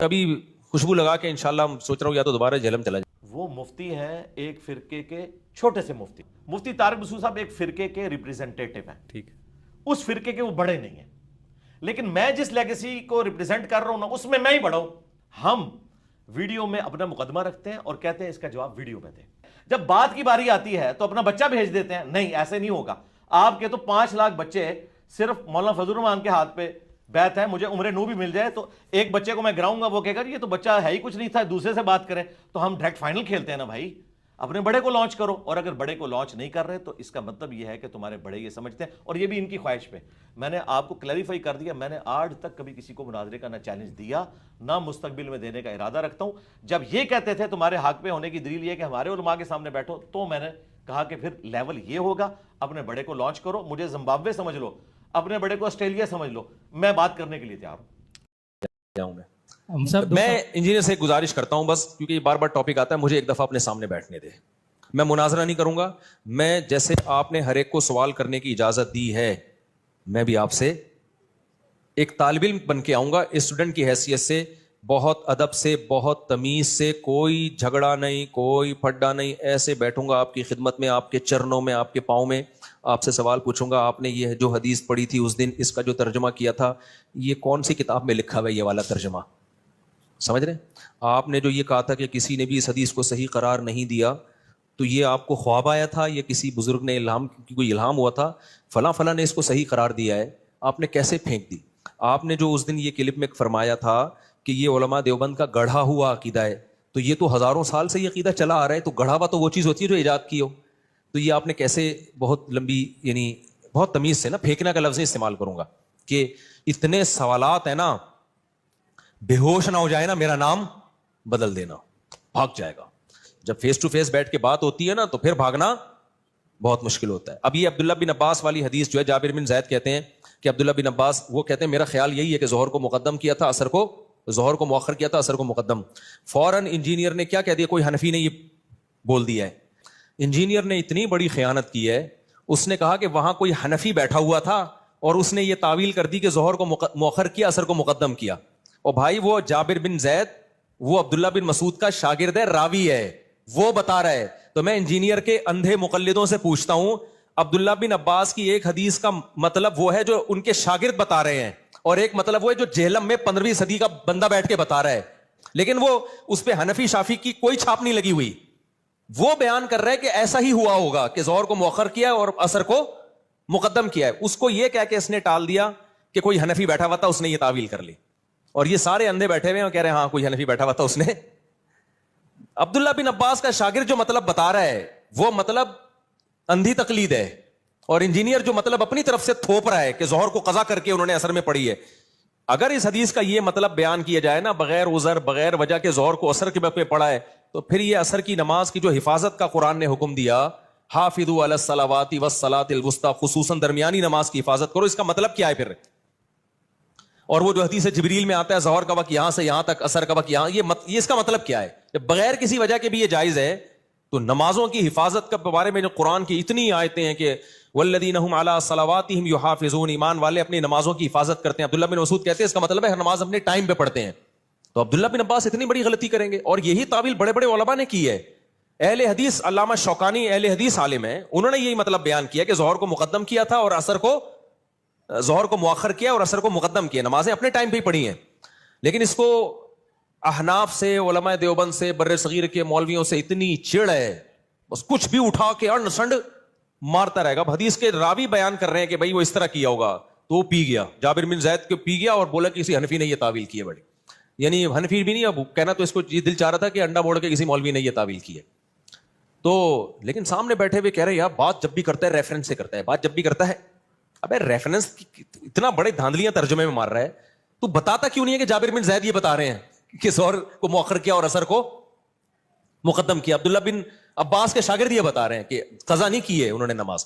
ابھی خوشبو لگا کے انشاءاللہ سوچ رہا ہوں یا تو دوبارہ جہلم چلا جائے. وہ مفتی ہیں ایک فرقے کے چھوٹے سے مفتی. مفتی طارق مسعود صاحب ایک فرقے کے ریپریزنٹیٹو ہیں. ٹھیک ہے. اس فرقے کے وہ بڑے نہیں ہیں, لیکن میں جس لیگیسی کو ریپریزنٹ کر رہا ہوں نا, اس میں ہی بڑا ہوں. ہم ویڈیو میں اپنا مقدمہ رکھتے ہیں اور کہتے ہیں اس کا جواب ویڈیو میں دیں. جب بات کی باری آتی ہے تو اپنا بچہ بھیج دیتے ہیں. نہیں, ایسے نہیں ہوگا. آپ کے تو 5 لاکھ بچے صرف مولانا فضل الرحمان کے ہاتھ پہ بیعت ہے. مجھے عمر نو بھی مل جائے تو ایک بچے کو میں گراؤں گا, وہ کہے گا یہ تو بچہ ہے ہی کچھ نہیں تھا, دوسرے سے بات کریں. تو ہم ڈائریکٹ فائنل کھیلتے ہیں نا بھائی. اپنے بڑے کو لانچ کرو, اور اگر بڑے کو لانچ نہیں کر رہے تو اس کا مطلب یہ ہے کہ تمہارے بڑے یہ سمجھتے ہیں, اور یہ بھی ان کی خواہش پہ. میں نے آپ کو کلیریفائی کر دیا, میں نے آج تک کبھی کسی کو مناظرے کا نہ چیلنج دیا, نہ مستقبل میں دینے کا ارادہ رکھتا ہوں. جب یہ کہتے تھے تمہارے حق پہ ہونے کی دلیل یہ کہ ہمارے علماء کے سامنے بیٹھو, تو میں نے کہا کہ پھر لیول یہ ہوگا, اپنے بڑے کو لانچ کرو. مجھے زمبابوے سمجھ لو, اپنے بڑے کو آسٹریلیا سمجھ لو, میں بات کرنے کے لیے تیار ہوں. میں انجینئر سے گزارش کرتا ہوں بس, کیونکہ یہ بار بار ٹاپک آتا ہے, مجھے ایک دفعہ اپنے سامنے بیٹھنے دے. میں مناظرہ نہیں کروں گا. میں جیسے آپ نے ہر ایک کو سوال کرنے کی اجازت دی ہے, میں بھی آپ سے ایک طالب علم بن کے آؤں گا, اسٹوڈنٹ کی حیثیت سے, بہت ادب سے, بہت تمیز سے, کوئی جھگڑا نہیں, کوئی پھڈا نہیں, ایسے بیٹھوں گا آپ کی خدمت میں, آپ کے چرنوں میں, آپ کے پاؤں میں, آپ سے سوال پوچھوں گا. آپ نے یہ جو حدیث پڑھی تھی اس دن, اس کا جو ترجمہ کیا تھا, یہ کون سی کتاب میں لکھا ہوا ہے یہ والا ترجمہ؟ سمجھ رہے ہیں؟ آپ نے جو یہ کہا تھا کہ کسی نے بھی اس حدیث کو صحیح قرار نہیں دیا, تو یہ آپ کو خواب آیا تھا, یہ کسی بزرگ نے کوئی الہام ہوا تھا, فلاں فلاں نے اس کو صحیح قرار دیا ہے, آپ نے کیسے پھینک دی؟ آپ نے جو اس دن یہ کلپ میں فرمایا تھا کہ یہ علماء دیوبند کا گڑھا ہوا عقیدہ ہے, تو یہ تو ہزاروں سال سے یہ عقیدہ چلا آ رہا ہے, تو گڑھا ہوا تو وہ چیز ہوتی ہے جو ایجاد کی ہو. تو یہ آپ نے کیسے بہت لمبی, یعنی بہت تمیز سے نا, پھینکنا کا لفظ استعمال کروں گا کہ اتنے سوالات ہیں نا, بے ہوش نہ ہو جائے نا, میرا نام بدل دینا, بھاگ جائے گا. جب فیس ٹو فیس بیٹھ کے بات ہوتی ہے نا, تو پھر بھاگنا بہت مشکل ہوتا ہے. اب یہ عبداللہ بن عباس والی حدیث جو ہے, جابر بن زید کہتے ہیں کہ عبداللہ بن عباس وہ کہتے ہیں میرا خیال یہی ہے کہ ظہر کو مقدم کیا تھا, عصر کو, ظہر کو مؤخر کیا تھا, عصر کو مقدم. فوراً انجینئر نے کیا کہہ دیا, کوئی حنفی نے یہ بول دیا ہے. انجینئر نے اتنی بڑی خیانت کی ہے, اس نے کہا کہ وہاں کوئی حنفی بیٹھا ہوا تھا اور اس نے یہ تعویل کر دی کہ ظہر کو مؤخر کیا, عصر کو مقدم کیا. اور بھائی وہ جابر بن زید وہ عبداللہ بن مسعود کا شاگرد ہے, راوی ہے, وہ بتا رہا ہے. تو میں انجینئر کے اندھے مقلدوں سے پوچھتا ہوں, عبداللہ بن عباس کی ایک حدیث کا مطلب وہ ہے جو ان کے شاگرد بتا رہے ہیں, اور ایک مطلب وہ ہے جو جہلم میں 15ویں صدی کا بندہ بیٹھ کے بتا رہا ہے, لیکن وہ اس پہ حنفی شافی کی کوئی چھاپ نہیں لگی ہوئی. وہ بیان کر رہا ہے کہ ایسا ہی ہوا ہوگا کہ ظہر کو مؤخر کیا اور عصر کو مقدم کیا ہے. اس کو یہ کہہ کے اس نے ٹال دیا کہ کوئی حنفی بیٹھا ہوا تھا, اس نے یہ تعویل کر لی. اور یہ سارے اندھے بیٹھے ہوئے ہیں اور کہہ رہے ہیں ہاں کوئی حنفی بیٹھا ہوا تھا, اس نے. عبداللہ بن عباس کا شاگرد جو مطلب بتا رہا ہے وہ مطلب اندھی تقلید ہے, اور انجینئر جو مطلب اپنی طرف سے تھوپ رہا ہے کہ ظہر کو قضا کر کے انہوں نے عصر میں پڑھی ہے. اگر اس حدیث کا یہ مطلب بیان کیا جائے نا, بغیر عذر بغیر وجہ کے ظہر کو عصر کے وقت پہ پڑھا ہے, تو پھر یہ عصر کی نماز کی جو حفاظت کا قرآن نے حکم دیا, حافظوا علی الصلوات والصلاۃ الوسطی, خصوصاً درمیانی نماز کی حفاظت کرو, اس کا مطلب کیا ہے پھر؟ اور وہ جو حدیث جبریل میں آتا ہے ظہر کا وقت یہاں سے یہاں تک, عصر کا وقت یہاں, یہ اس کا مطلب کیا ہے؟ جب بغیر کسی وجہ کے بھی یہ جائز ہے, تو نمازوں کی حفاظت کے بارے میں جو قرآن کی اتنی آیتیں ہیں کہ والذین هم علی صلواتہم یحافظون, ایمان والے اپنی نمازوں کی حفاظت کرتے ہیں. عبداللہ بن مسعود کہتے ہیں اس کا مطلب ہے ہر نماز اپنے ٹائم پہ پڑھتے ہیں. تو عبداللہ بن عباس اتنی بڑی غلطی کریں گے؟ اور یہی تعویل بڑے بڑے علماء نے کی ہے. اہل حدیث علامہ شوکانی اہل حدیث عالم ہیں, انہوں نے یہی مطلب بیان کیا کہ ظہر کو مقدم کیا تھا اور عصر کو, ظہر کو مؤخر کیا اور عصر کو مقدم کیا, نمازیں اپنے ٹائم پہ ہی پڑھی ہیں. لیکن اس کو احناف سے, علماء دیوبند سے, بر صغیر کے مولویوں سے اتنی چڑ ہے, بس کچھ بھی اٹھا کے اڑ سنڈ مارتا رہے گا. اب حدیث کے راوی بیان کر رہے ہیں کہ بھائی وہ اس طرح کیا ہوگا, تو وہ پی گیا, جابر بن زید کو پی گیا اور بولا کہ کسی حنفی نے یہ تعویل کی ہے. بڑی یعنی حنفی بھی نہیں, اب کہنا تو اس کو یہ دل چاہ رہا تھا کہ انڈا موڑ کے کسی مولوی نے یہ تعویل کی ہے. تو لیکن سامنے بیٹھے ہوئے کہہ رہے ہیں یار بات جب بھی کرتا ہے ریفرنس سے کرتا ہے, بات جب بھی کرتا ہے. ابے ریفرنس اتنا بڑے دھاندلیاں ترجمے میں مار رہا ہے, تو بتاتا کیوں نہیں ہے کہ جابر بن زید یہ بتا رہے ہیں کہ ظہر کو مؤخر کیا اور عصر کو مقدم کیا. عبداللہ بن عباس کے شاگرد یہ بتا رہے ہیں کہ قضا نہیں کی ہے انہوں نے نماز.